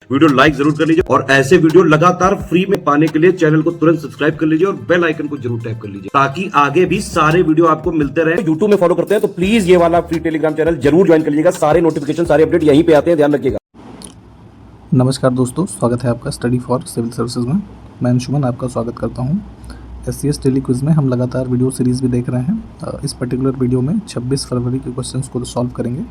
Video like जरूर कर लीजिए और ऐसे वीडियो लगातार फ्री में पाने के लिए चैनल को तुरंत सब्सक्राइब कर लीजिए और बेल आइकन को जरूर टैप कर लीजिए ताकि आगे भी सारे वीडियो आपको मिलते रहे। यूट्यूब में फॉलो करते हैं तो प्लीज ये वाला फ्री टेलीग्राम चैनल जरूर ज्वाइन कर लीजिएगा। सारे नोटिफिकेशन सारे अपडेट यहीं पे आते हैं, ध्यान रखिएगा। नमस्कार दोस्तों, स्वागत है आपका स्टडी फॉर सिविल सर्विसेज में। मैं अंशुमन आपका स्वागत करता हूं। SCS डेली क्विज में हम लगातार वीडियो सीरीज़ भी देख रहे हैं। इस पर्टिकुलर वीडियो में 26 फरवरी के क्वेश्चंस को सॉल्व करेंगे।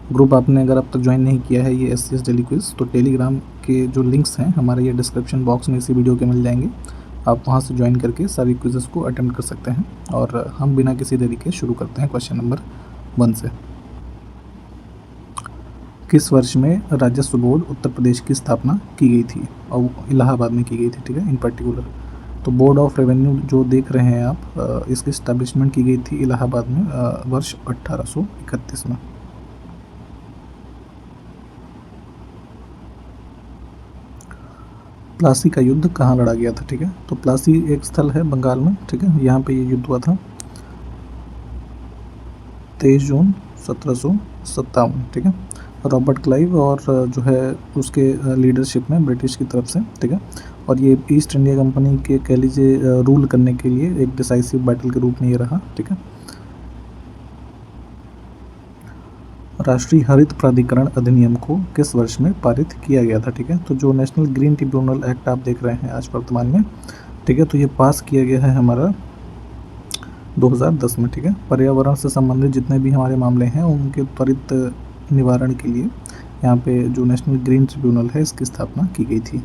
ग्रुप आपने अगर अब तक ज्वाइन नहीं किया है ये SCS डेली क्विज, तो टेलीग्राम के जो लिंक्स हैं हमारे ये डिस्क्रिप्शन बॉक्स में इसी वीडियो के मिल जाएंगे। आप वहाँ से ज्वाइन करके सारी क्विज़ेस को अटेम्प्ट कर सकते हैं। और हम बिना किसी देरी के शुरू करते हैं क्वेश्चन नंबर 1 से। किस वर्ष में राजस्व बोर्ड उत्तर प्रदेश की स्थापना की गई थी? और इलाहाबाद में की गई थी, ठीक है, इन पर्टिकुलर। तो बोर्ड ऑफ रेवेन्यू जो देख रहे हैं आप, इसकी इस्टेब्लिशमेंट की गई थी इलाहाबाद में वर्ष 1831 में। प्लासी का युद्ध कहाँ लड़ा गया था? ठीक है, तो प्लासी एक स्थल है बंगाल में, ठीक है, यहाँ पे ये युद्ध हुआ था 23 जून 1757, ठीक है। रॉबर्ट क्लाइव और जो है उसके लीडरशिप में ब्रिटिश की तरफ से, ठीक है। और ये ईस्ट इंडिया कंपनी के कह लीजिए रूल करने के लिए एक डिसाइसिव बैटल के रूप में ये रहा, ठीक है। राष्ट्रीय हरित प्राधिकरण अधिनियम को किस वर्ष में पारित किया गया था? ठीक है, तो जो नेशनल ग्रीन ट्रिब्यूनल एक्ट आप देख रहे हैं आज वर्तमान में, ठीक है, तो ये पास किया गया है हमारा 2010 में, ठीक है। पर्यावरण से संबंधित जितने भी हमारे मामले हैं उनके त्वरित निवारण के लिए यहाँ पे जो नेशनल ग्रीन ट्रिब्यूनल है इसकी स्थापना की गई थी।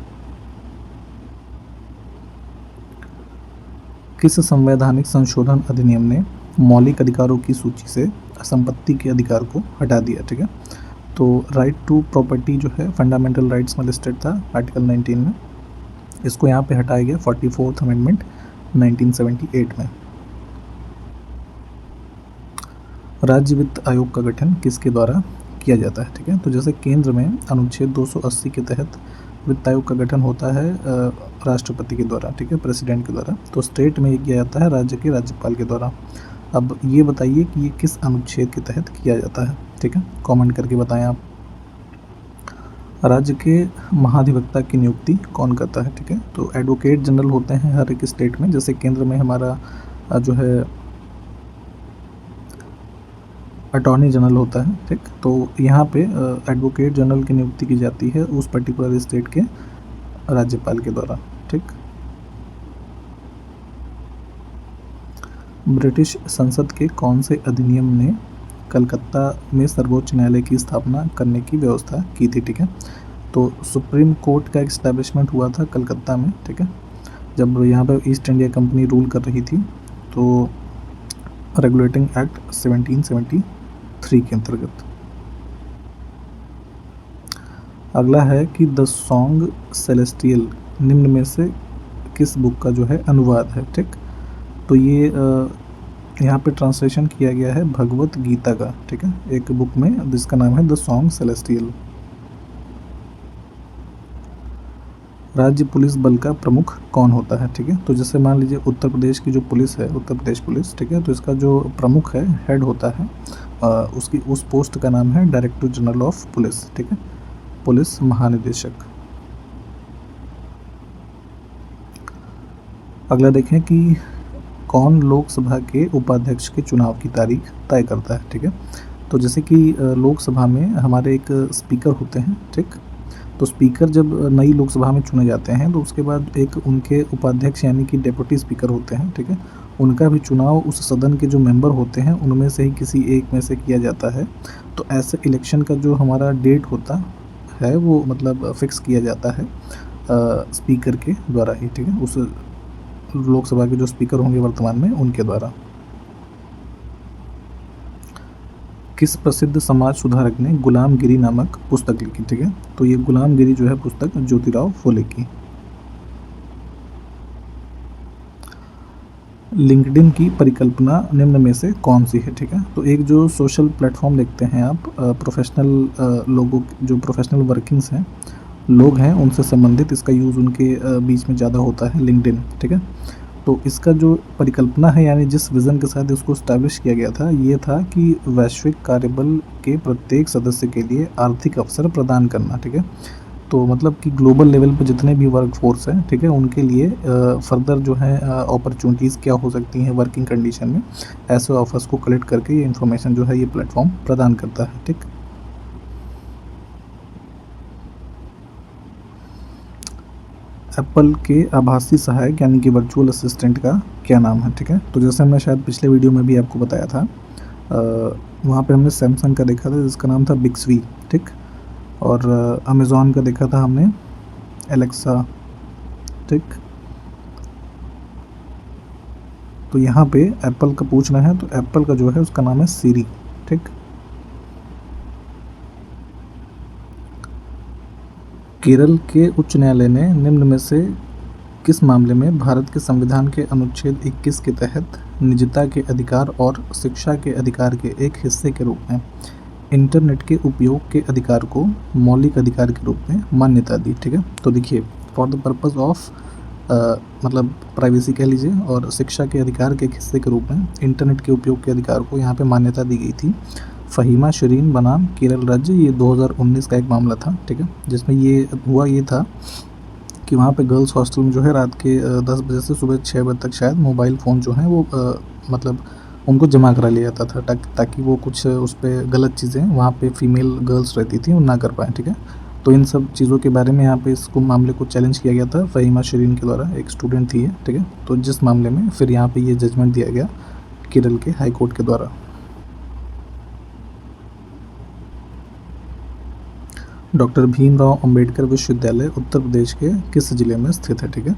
किस संवैधानिक संशोधन अधिनियम ने मौलिक अधिकारों की सूची से संपत्ति के अधिकार को हटा दिया? ठीक है, तो राइट टू प्रॉपर्टी जो है फंडामेंटल राइट्स में लिस्टेड था आर्टिकल 19 में, इसको यहाँ पे हटाया गया 44th अमेंडमेंट 1978 में। राज्य वित्त आयोग का गठन किसके द्वारा किया जाता है? ठीक है, तो जैसे केंद्र में अनुच्छेद 280 के तहत वित्त आयोग का गठन होता है राष्ट्रपति के द्वारा, ठीक है, प्रेसिडेंट के द्वारा। तो स्टेट में ये किया जाता है राज्य के राज्यपाल के द्वारा। अब ये बताइए कि ये किस अनुच्छेद के तहत किया जाता है? ठीक है, कमेंट करके बताएं आप। राज्य के महाधिवक्ता की नियुक्ति कौन करता है? ठीक है, तो एडवोकेट जनरल होते हैं हर एक स्टेट में। जैसे केंद्र में हमारा जो है अटॉर्नी जनरल होता है, ठीक, तो यहाँ पे एडवोकेट जनरल की नियुक्ति की जाती है उस पर्टिकुलर स्टेट के राज्यपाल के द्वारा, ठीक। ब्रिटिश संसद के कौन से अधिनियम ने कलकत्ता में सर्वोच्च न्यायालय की स्थापना करने की व्यवस्था की थी? ठीक है, तो सुप्रीम कोर्ट का एस्टैब्लिशमेंट हुआ था कलकत्ता में, ठीक है, जब यहाँ पर ईस्ट इंडिया कंपनी रूल कर रही थी। तो रेगुलेटिंग एक्ट 1773 के अंतर्गत। अगला है कि द सॉन्ग सेलेस्टियल निम्न में से किस बुक का जो है अनुवाद है? ठीक, तो ये यहाँ पे ट्रांसलेशन किया गया है भगवत गीता का, ठीक है, एक बुक में जिसका नाम है द सॉन्ग सेलेस्टियल। राज्य पुलिस बल का प्रमुख कौन होता है? ठीक है, तो जैसे मान लीजिए उत्तर प्रदेश की जो पुलिस है, उत्तर प्रदेश पुलिस, ठीक है, तो इसका जो प्रमुख है, हेड होता है, उसकी उस पोस्ट का नाम है डायरेक्टर जनरल ऑफ पुलिस, ठीक है, पुलिस महानिदेशक। अगला देखें कि कौन लोकसभा के उपाध्यक्ष के चुनाव की तारीख तय करता है? ठीक है, तो जैसे कि लोकसभा में हमारे एक स्पीकर होते हैं, ठीक, तो स्पीकर जब नई लोकसभा में चुने जाते हैं तो उसके बाद एक उनके उपाध्यक्ष यानी कि डेप्यूटी स्पीकर होते हैं, ठीक है, उनका भी चुनाव उस सदन के जो मेंबर होते हैं उनमें से ही किसी एक में से किया जाता है। तो ऐसे इलेक्शन का जो हमारा डेट होता है वो मतलब फिक्स किया जाता है स्पीकर के द्वारा ही, ठीक है, उस लोकसभा के जो स्पीकर होंगे वर्तमान में उनके द्वारा। किस प्रसिद्ध समाज सुधारक ने गुलामगिरी नामक पुस्तक लिखी? ठीक है, तो ये गुलामगिरी जो है पुस्तक ज्योतिराव फुले की। लिंक्डइन की परिकल्पना निम्न में से कौन सी है? ठीक है, तो एक जो सोशल प्लेटफॉर्म देखते हैं आप, प्रोफेशनल लोगों जो प्रोफेशनल वर्किंग्स हैं लोग हैं उनसे संबंधित इसका यूज़ उनके बीच में ज़्यादा होता है लिंक्डइन, ठीक है। तो इसका जो परिकल्पना है यानी जिस विज़न के साथ इसको स्टैब्लिश किया गया था ये था कि वैश्विक कार्यबल के प्रत्येक सदस्य के लिए आर्थिक अवसर प्रदान करना, ठीक है। तो मतलब कि ग्लोबल लेवल पे जितने भी वर्क फोर्स हैं, ठीक है, उनके लिए फर्दर जो है अपॉर्चुनिटीज़ क्या हो सकती हैं वर्किंग कंडीशन में, ऐसे ऑफर्स को कलेक्ट करके ये इन्फॉर्मेशन जो है ये प्लेटफॉर्म प्रदान करता है। ठीक, एप्पल के आभासी सहायक यानी कि वर्चुअल असिस्टेंट का क्या नाम है? ठीक है, तो जैसे हमने शायद पिछले वीडियो में भी आपको बताया था, वहाँ पे हमने सैमसंग का देखा था जिसका नाम था बिक्सवी। ठीक, और अमेज़ॉन का देखा था हमने एलेक्सा। ठीक, तो यहाँ पे एप्पल का पूछना है, तो एप्पल का जो है उसका नाम है सीरी। ठीक, केरल के उच्च न्यायालय ने निम्न में से किस मामले में भारत के संविधान के अनुच्छेद 21 के तहत निजता के अधिकार और शिक्षा के अधिकार के एक हिस्से के रूप में इंटरनेट के उपयोग के अधिकार को मौलिक अधिकार के रूप में मान्यता दी? ठीक है, तो देखिए, फॉर द पर्पस ऑफ मतलब प्राइवेसी कह लीजिए और शिक्षा के अधिकार के एक हिस्से के रूप में इंटरनेट के उपयोग के अधिकार को यहाँ पे मान्यता दी गई थी। फ़हीमा शरीन बनाम केरल राज्य, ये 2019 का एक मामला था। ठीक है, जिसमें ये हुआ ये था कि वहाँ पे गर्ल्स हॉस्टल में जो है रात के 10 बजे से सुबह 6 बजे तक शायद मोबाइल फ़ोन जो हैं वो मतलब उनको जमा करा लिया जाता था ताकि वो कुछ उस पे गलत चीज़ें वहाँ पे फ़ीमेल गर्ल्स रहती थी वो ना कर पाएँ। ठीक है, तो इन सब चीज़ों के बारे में यहाँ पे इसको मामले को चैलेंज किया गया था फ़हीमा शरीन के द्वारा, एक स्टूडेंट थी ये। ठीक है, तो जिस मामले में फिर यहाँ पे ये जजमेंट दिया गया केरल के हाई कोर्ट के द्वारा। डॉक्टर भीमराव अंबेडकर विश्वविद्यालय उत्तर प्रदेश के किस ज़िले में स्थित है? ठीक है,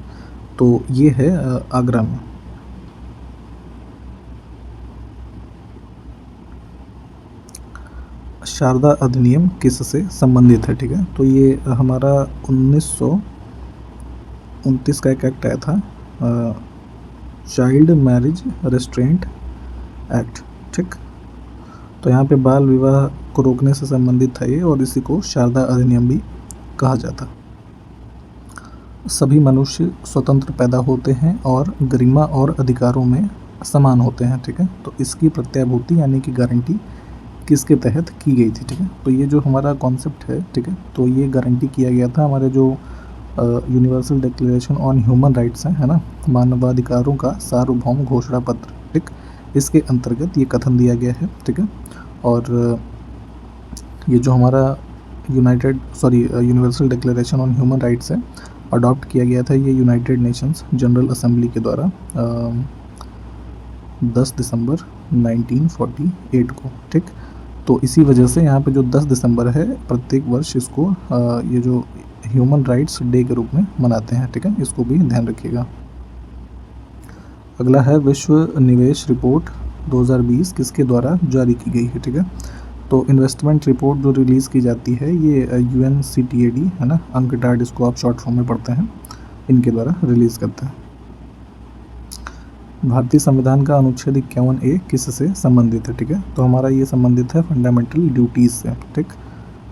तो ये है आगरा में। शारदा अधिनियम किससे संबंधित है? ठीक है, तो ये हमारा 1929 का एक एक्ट आया था, चाइल्ड मैरिज रेस्ट्रेंट एक्ट। ठीक, तो यहाँ पे बाल विवाह को रोकने से संबंधित था ये, और इसी को शारदा अधिनियम भी कहा जाता। सभी मनुष्य स्वतंत्र पैदा होते हैं और गरिमा और अधिकारों में समान होते हैं। ठीक है, तो इसकी प्रत्याभूति यानी कि गारंटी किसके तहत की गई थी? ठीक है, तो ये जो हमारा कॉन्सेप्ट है, ठीक है, तो ये गारंटी किया गया था हमारे जो universal declaration on human rights है ना, मानवाधिकारों का सार्वभौम घोषणा पत्र। ठीक, इसके अंतर्गत ये कथन दिया गया है। ठीक है, और ये जो हमारा universal declaration on human rights है, अडॉप्ट किया गया था ये यूनाइटेड नेशंस जनरल असेंबली के द्वारा 10 दिसंबर 1948 को। ठीक, तो इसी वजह से यहाँ पे जो 10 दिसंबर है प्रत्येक वर्ष इसको ये जो ह्यूमन राइट्स डे के रूप में मनाते हैं। ठीक है, इसको भी ध्यान रखिएगा। अगला है विश्व निवेश रिपोर्ट 2020 किसके द्वारा जारी की गई है? ठीक है, तो इन्वेस्टमेंट रिपोर्ट जो रिलीज़ की जाती है ये UNCTAD है ना, अनकटाड इसको आप शॉर्ट फॉर्म में पढ़ते हैं, इनके द्वारा रिलीज़ करते हैं। भारतीय संविधान का अनुच्छेद 51A किससे संबंधित है? ठीक है, तो हमारा ये संबंधित है फंडामेंटल ड्यूटीज़ से। ठीक,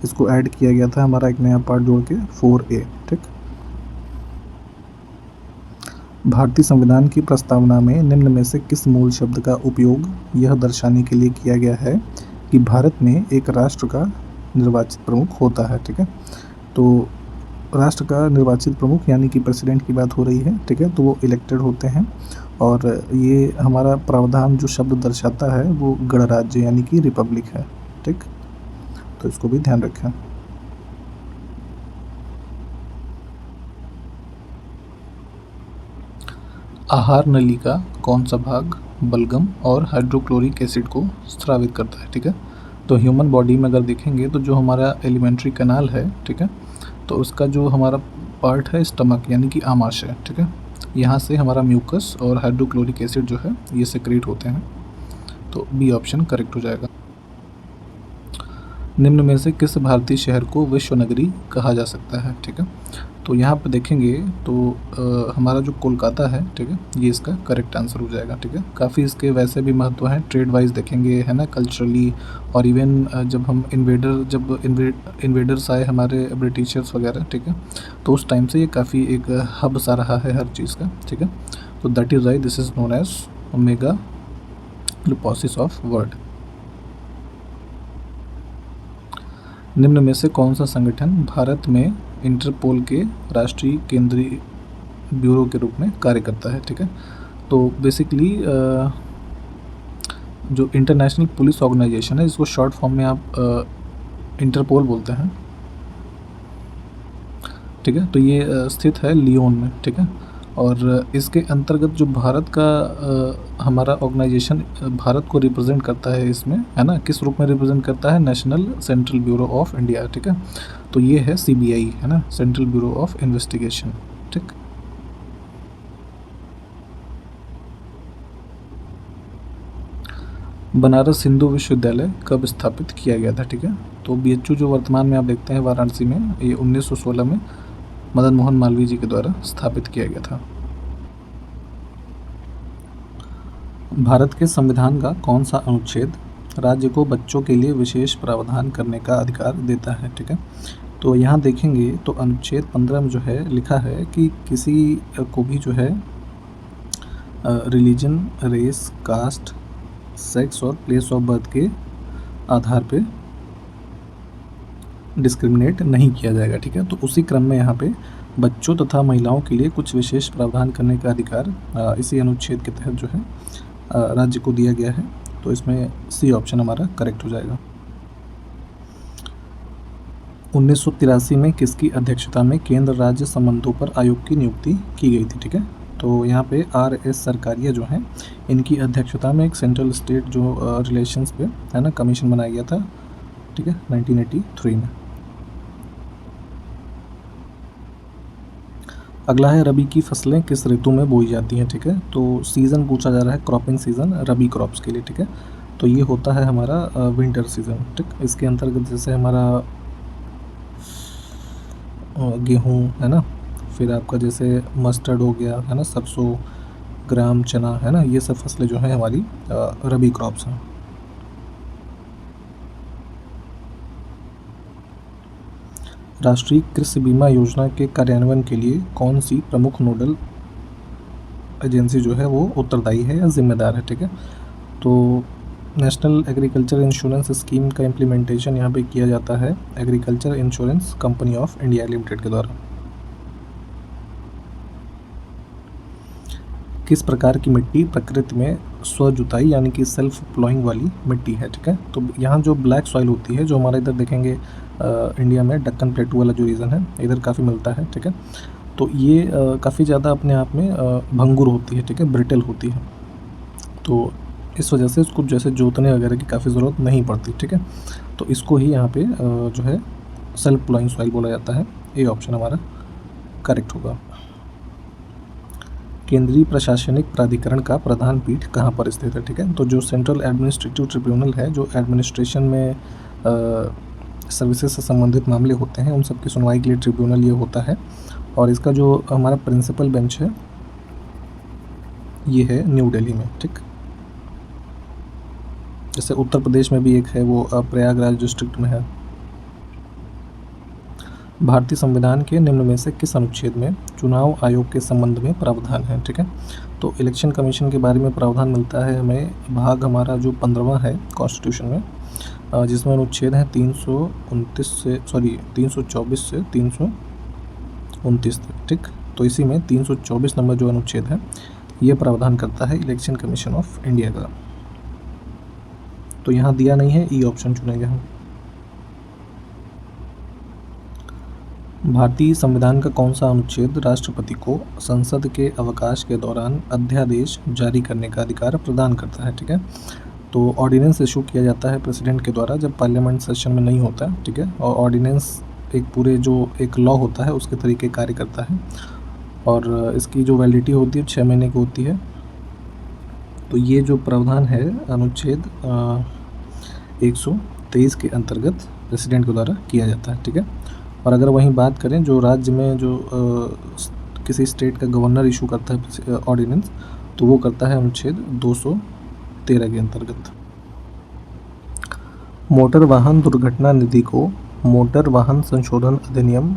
इसको ऐड किया गया था हमारा एक नया पार्ट जोड़ के 4A। ठीक, भारतीय संविधान की प्रस्तावना में निम्न में से किस मूल शब्द का उपयोग यह दर्शाने के लिए किया गया है कि भारत में एक राष्ट्र का निर्वाचित प्रमुख होता है? ठीक है, तो राष्ट्र का निर्वाचित प्रमुख यानी कि प्रेसिडेंट की बात हो रही है। ठीक है, तो वो इलेक्टेड होते हैं, और ये हमारा प्रावधान जो शब्द दर्शाता है वो गणराज्य यानी कि रिपब्लिक है। ठीक, तो इसको भी ध्यान रखें। आहार नली का कौन सा भाग बलगम और हाइड्रोक्लोरिक एसिड को स्रावित करता है? ठीक है, तो ह्यूमन बॉडी में अगर देखेंगे तो जो हमारा एलिमेंट्री कैनाल है, ठीक है, तो उसका जो हमारा पार्ट है स्टमक यानी कि आमाशय। ठीक है, यहाँ से हमारा म्यूकस और हाइड्रोक्लोरिक एसिड जो है ये सेक्रेट होते हैं, तो बी ऑप्शन करेक्ट हो जाएगा। निम्न में से किस भारतीय शहर को विश्व नगरी कहा जा सकता है? ठीक है, तो यहाँ पे देखेंगे तो हमारा जो कोलकाता है, ठीक है, ये इसका करेक्ट आंसर हो जाएगा। ठीक है, काफ़ी इसके वैसे भी महत्व हैं, ट्रेड वाइज देखेंगे है ना, कल्चरली, और इवन जब हम इन्वेडर्स आए हमारे ब्रिटिशर्स वगैरह, ठीक है, तो उस टाइम से ये काफ़ी एक हब सा रहा है हर चीज़ का। ठीक है, तो that is why this is known as omega लिपोसिस ऑफ वर्ल्ड। निम्न में से कौन सा संगठन भारत में इंटरपोल के राष्ट्रीय केंद्रीय ब्यूरो के रूप में कार्य करता है। ठीक है, तो बेसिकली जो इंटरनेशनल पुलिस ऑर्गेनाइजेशन है, इसको शॉर्ट फॉर्म में आप इंटरपोल बोलते हैं। ठीक है, तो ये स्थित है लियोन में। ठीक है, और इसके अंतर्गत जो भारत का हमारा ऑर्गेनाइजेशन भारत को रिप्रेजेंट करता है इसमें, है ना, किस रूप में रिप्रेजेंट करता है? National central bureau of India. ठीक है, तो ये है CBI, है ना, सेंट्रल ब्यूरो ऑफ इन्वेस्टिगेशन। ठीक, बनारस हिंदू विश्वविद्यालय कब स्थापित किया गया था? ठीक है, तो BHU जो वर्तमान में आप देखते हैं वाराणसी में, ये 1916 में मदन मोहन मालवीय जी के द्वारा स्थापित किया गया था। भारत के संविधान का कौन सा अनुच्छेद राज्य को बच्चों के लिए विशेष प्रावधान करने का अधिकार देता है? ठीक है, तो यहाँ देखेंगे तो अनुच्छेद 15 में जो है लिखा है कि किसी को भी जो है रिलीजन, रेस, कास्ट, सेक्स और प्लेस ऑफ बर्थ के आधार पे डिस्क्रिमिनेट नहीं किया जाएगा। ठीक है, तो उसी क्रम में यहाँ पे बच्चों तथा महिलाओं के लिए कुछ विशेष प्रावधान करने का अधिकार इसी अनुच्छेद के तहत जो है राज्य को दिया गया है। तो इसमें C ऑप्शन हमारा करेक्ट हो जाएगा। 1983 में किसकी अध्यक्षता में केंद्र राज्य संबंधों पर आयोग की नियुक्ति की गई थी? ठीक है, तो यहाँ पे RS सरकारिया जो हैं, इनकी अध्यक्षता में एक सेंट्रल स्टेट जो रिलेशंस पे, है ना, कमीशन बनाया गया था। ठीक है, 1983 में। अगला है रबी की फसलें किस ऋतु में बोई जाती हैं? ठीक है, तो सीज़न पूछा जा रहा है, क्रॉपिंग सीज़न रबी क्रॉप्स के लिए। ठीक है, तो ये होता है हमारा विंटर सीज़न। ठीक, इसके अंतर्गत जैसे हमारा गेहूँ, है ना, फिर आपका जैसे मस्टर्ड हो गया, है ना, सरसों, ग्राम, चना, है ना, ये सब फसलें जो हैं हमारी रबी क्रॉप्स हैं। राष्ट्रीय कृषि बीमा योजना के कार्यान्वयन के लिए कौन सी प्रमुख नोडल एजेंसी जो है वो उत्तरदायी है या जिम्मेदार है? ठीक है, तो नेशनल एग्रीकल्चर इंश्योरेंस स्कीम का इम्प्लीमेंटेशन यहाँ पे किया जाता है agriculture insurance company of India limited के द्वारा। किस प्रकार की मिट्टी प्रकृति में स्वजुताई यानी कि सेल्फ प्लॉइंग वाली मिट्टी है? ठीक है, तो यहाँ जो ब्लैक सॉइल होती है, जो हमारा इधर देखेंगे इंडिया में डक्कन प्लेटू वाला जो रीजन है, इधर काफ़ी मिलता है। ठीक है, तो ये काफ़ी ज़्यादा अपने आप में भंगुर होती है। ठीक है, ब्रिटल होती है, तो इस वजह से इसको जैसे जोतने वगैरह की काफ़ी ज़रूरत नहीं पड़ती। ठीक है, तो इसको ही यहाँ पे जो है सेल्फ प्लॉइंग सॉइल बोला जाता है। ये ऑप्शन हमारा करेक्ट होगा। केंद्रीय प्रशासनिक प्राधिकरण का प्रधान पीठ कहाँ पर स्थित है? ठीक है, तो जो सेंट्रल एडमिनिस्ट्रेटिव ट्रिब्यूनल है, जो एडमिनिस्ट्रेशन में सर्विसेज से संबंधित मामले होते हैं, उन सब की सुनवाई के लिए ट्रिब्यूनल ये होता है। और इसका जो हमारा प्रिंसिपल बेंच है ये है न्यू दिल्ली में। ठीक, जैसे उत्तर प्रदेश में भी एक है, वो प्रयागराज डिस्ट्रिक्ट में है। भारतीय संविधान के निम्न में से किस अनुच्छेद में चुनाव आयोग के संबंध में प्रावधान है? ठीक है, तो इलेक्शन कमीशन के बारे में प्रावधान मिलता है हमें, भाग हमारा जो 15वां है कॉन्स्टिट्यूशन में, जिसमें अनुच्छेद है 324 से 329 तक। ठीक, तो इसी में 324 नंबर जो अनुच्छेद है ये प्रावधान करता है इलेक्शन कमीशन ऑफ इंडिया का। तो यहाँ दिया नहीं है, ई ऑप्शन चुनेंगे हम। भारतीय संविधान का कौन सा अनुच्छेद राष्ट्रपति को संसद के अवकाश के दौरान अध्यादेश जारी करने का अधिकार प्रदान करता है? ठीक है, तो ऑर्डिनेंस इशू किया जाता है प्रेसिडेंट के द्वारा जब पार्लियामेंट सेशन में नहीं होता। ठीक है, और ऑर्डिनेंस एक पूरे जो एक लॉ होता है उसके तरीके कार्य करता है, और इसकी जो वैलिडिटी होती है 6 महीने की होती है। तो ये जो प्रावधान है अनुच्छेद 123 के अंतर्गत प्रेसिडेंट के द्वारा किया जाता है। ठीक है, और अगर वहीं बात करें जो राज्य में जो किसी स्टेट का गवर्नर इशू करता है ऑर्डिनेंस, तो वो करता है अनुच्छेद 213 के अंतर्गत। मोटर वाहन दुर्घटना निधि को मोटर वाहन संशोधन अधिनियम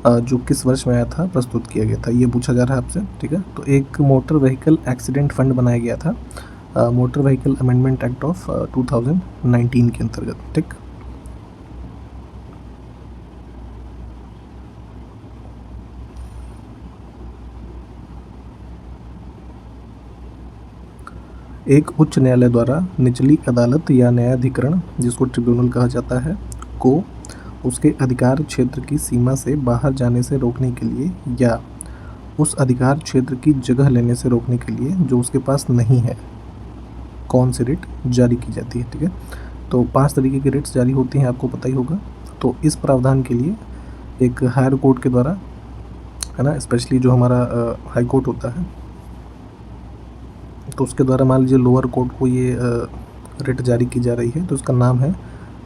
जो किस वर्ष में आया था, प्रस्तुत किया गया था, ये पूछा जा रहा है आपसे। ठीक है, तो एक मोटर व्हीकल एक्सीडेंट फंड बनाया गया था motor vehicle amendment act of 2019 के अंतर्गत। ठीक, एक उच्च न्यायालय द्वारा निचली अदालत या न्यायाधिकरण, जिसको ट्रिब्यूनल कहा जाता है, को उसके अधिकार क्षेत्र की सीमा से बाहर जाने से रोकने के लिए या उस अधिकार क्षेत्र की जगह लेने से रोकने के लिए जो उसके पास नहीं है, कौन सी रिट जारी की जाती है। ठीक है, तो 5 तरीके की रिट्स जारी होती हैं, आपको पता ही होगा। तो इस प्रावधान के लिए एक हायर कोर्ट के द्वारा, है ना, स्पेशली जो हमारा हाई कोर्ट होता है, तो उसके द्वारा मान लीजिए लोअर कोर्ट को ये रिट जारी की जा रही है, तो उसका नाम है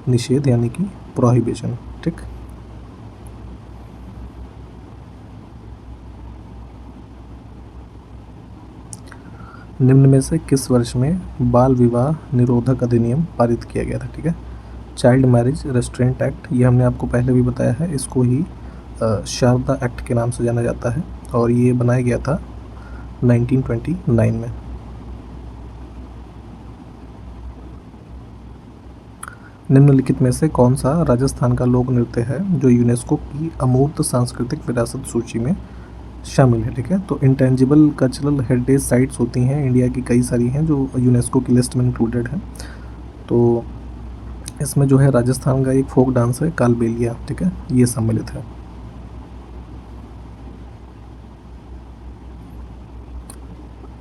निषेध, यानी कि प्रोहिबिशन। ठीक, निम्न में से किस वर्ष में बाल विवाह निरोधक अधिनियम पारित किया गया था। ठीक है, चाइल्ड मैरिज रेस्ट्रेंट एक्ट, ये हमने आपको पहले भी बताया है, इसको ही शारदा एक्ट के नाम से जाना जाता है, और ये बनाया गया था 1929 में। निम्नलिखित में से कौन सा राजस्थान का लोक नृत्य है जो यूनेस्को की अमूर्त सांस्कृतिक विरासत सूची में शामिल है। ठीक है, तो इंटेंजिबल कल्चरल हेरिटेज साइट्स होती हैं इंडिया की, कई सारी हैं जो यूनेस्को की लिस्ट में इंक्लूडेड है। तो इसमें जो है राजस्थान का एक फोक डांस है कालबेलिया। ठीक है, ये सम्मिलित है।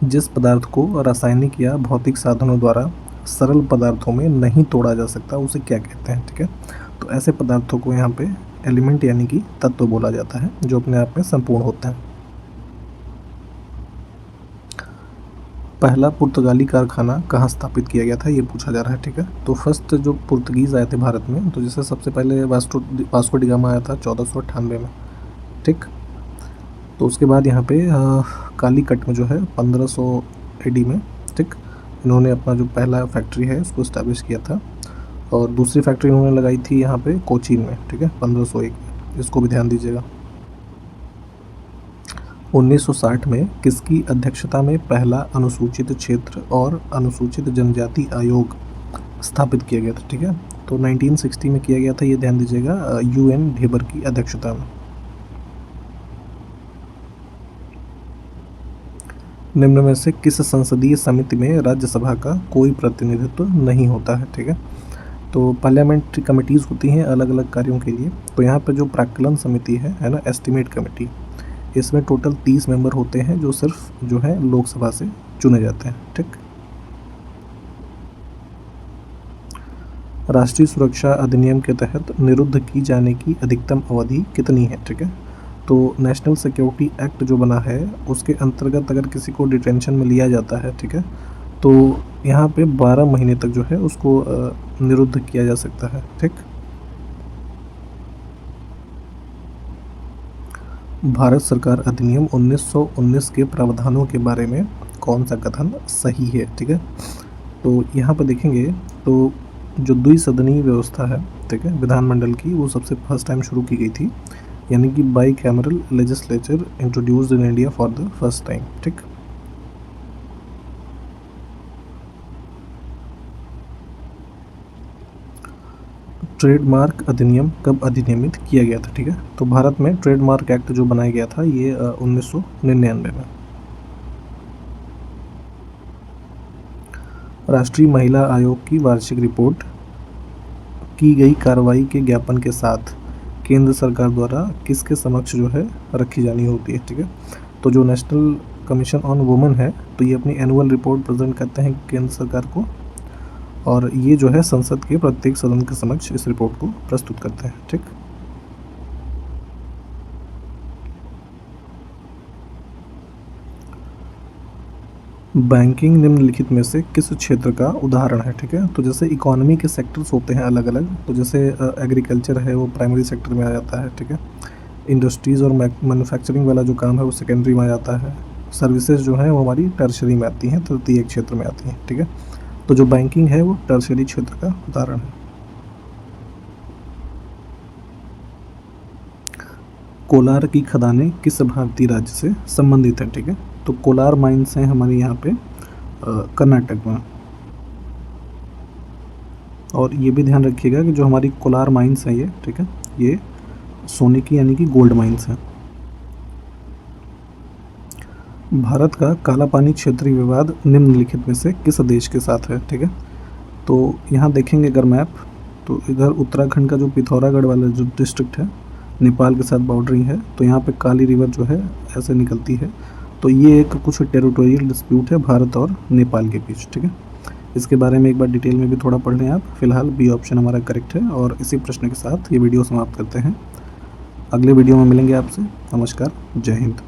जिस पदार्थ को रासायनिक या भौतिक साधनों द्वारा सरल पदार्थों में नहीं तोड़ा जा सकता उसे क्या कहते हैं। ठीक है, तो ऐसे पदार्थों को यहाँ पे एलिमेंट यानी कि तत्व बोला जाता है, जो अपने आप में संपूर्ण होता है। पहला पुर्तगाली कारखाना कहाँ स्थापित किया गया था, ये पूछा जा रहा है। ठीक है, तो फर्स्ट जो पुर्तगीज़ आए थे भारत में, तो जैसे सबसे पहले वास्को डी गामा आया था 1498 में। ठीक, तो उसके बाद यहाँ पे कालीकट में जो है 1500 AD में, ठीक, इन्होंने अपना जो पहला फैक्ट्री है उसको इस्टेब्लिश किया था, और दूसरी फैक्ट्री इन्होंने लगाई थी यहाँ पे कोचीन में। ठीक है, 1501 में, इसको भी ध्यान दीजिएगा। 1960 में किसकी अध्यक्षता में पहला अनुसूचित क्षेत्र और अनुसूचित जनजाति आयोग स्थापित किया गया था। ठीक है, तो 1960 में किया गया था, ये ध्यान दीजिएगा, UN ढेबर की अध्यक्षता में। निम्न में से किस संसदीय समिति में राज्यसभा का कोई प्रतिनिधित्व नहीं होता है। ठीक है, तो पार्लियामेंट्री कमिटीज़ होती हैं अलग अलग कार्यों के लिए। तो यहाँ पे जो प्राक्कलन समिति है ना, एस्टिमेट कमेटी, इसमें टोटल 30 मेंबर होते हैं जो सिर्फ जो है लोकसभा से चुने जाते हैं। ठीक, राष्ट्रीय सुरक्षा अधिनियम के तहत निरुद्ध की जाने की अधिकतम अवधि कितनी है। ठीक है, तो नेशनल सिक्योरिटी एक्ट जो बना है उसके अंतर्गत अगर किसी को डिटेंशन में लिया जाता है, ठीक है, तो यहाँ पे 12 महीने तक जो है उसको निरुद्ध किया जा सकता है। ठीक, भारत सरकार अधिनियम 1919 के प्रावधानों के बारे में कौन सा कथन सही है। ठीक है, तो यहाँ पर देखेंगे तो जो द्विसदनीय व्यवस्था है, ठीक है, विधानमंडल की, वो सबसे फर्स्ट टाइम शुरू की गई थी, यानी कि by cameral legislature introduced in India for the first time. ठीक, ट्रेडमार्क अधिनियम कब अधिनियमित किया गया था। ठीक है, तो भारत में ट्रेडमार्क एक्ट जो बनाया गया था ये 1999 में। राष्ट्रीय महिला आयोग की वार्षिक रिपोर्ट की गई कार्रवाई के ज्ञापन के साथ केंद्र सरकार द्वारा किसके समक्ष जो है रखी जानी होती है। ठीक है, तो जो नेशनल कमीशन ऑन वुमेन है, तो ये अपनी एनुअल रिपोर्ट प्रेजेंट करते हैं केंद्र सरकार को, और ये जो है संसद के प्रत्येक सदन के समक्ष इस रिपोर्ट को प्रस्तुत करते हैं। ठीक, बैंकिंग निम्नलिखित में से किस क्षेत्र का उदाहरण है। ठीक है, तो जैसे इकोनॉमी के सेक्टर्स होते हैं अलग अलग, तो जैसे एग्रीकल्चर है वो प्राइमरी सेक्टर में आ जाता है। ठीक है, इंडस्ट्रीज़ और मैन्युफैक्चरिंग वाला जो काम है वो सेकेंडरी में आ जाता है। सर्विसेज जो है वो हमारी टर्शरी में आती हैं, तृतीय क्षेत्र में आती हैं। ठीक है, तो जो बैंकिंग है वो टर्शरी क्षेत्र का उदाहरण है। कोलार की खदानें किस भारतीय राज्य से संबंधित हैं। ठीक है, तो कोलार माइंस हैं हमारे यहाँ पे कर्नाटक में, और ये भी ध्यान रखिएगा कि जो हमारी कोलार माइंस हैं ये, ठीक है, ये सोने की यानी कि गोल्ड माइंस हैं। भारत का काला पानी क्षेत्रीय विवाद निम्नलिखित में से किस देश के साथ है, ठीक है। तो यहाँ देखेंगे अगर मैप, तो इधर उत्तराखंड का जो पिथौरागढ़ वाला जो डिस्ट्रिक्ट है, नेपाल के साथ बाउंड्री है, तो यहाँ पे काली रिवर जो है ऐसे निकलती है। तो ये एक कुछ टेरिटोरियल डिस्प्यूट है भारत और नेपाल के बीच, ठीक है। इसके बारे में एक बार डिटेल में भी थोड़ा पढ़ लें आप। फिलहाल बी ऑप्शन हमारा करेक्ट है और इसी प्रश्न के साथ ये वीडियो समाप्त करते हैं। अगले वीडियो में मिलेंगे आपसे। नमस्कार, जय हिंद।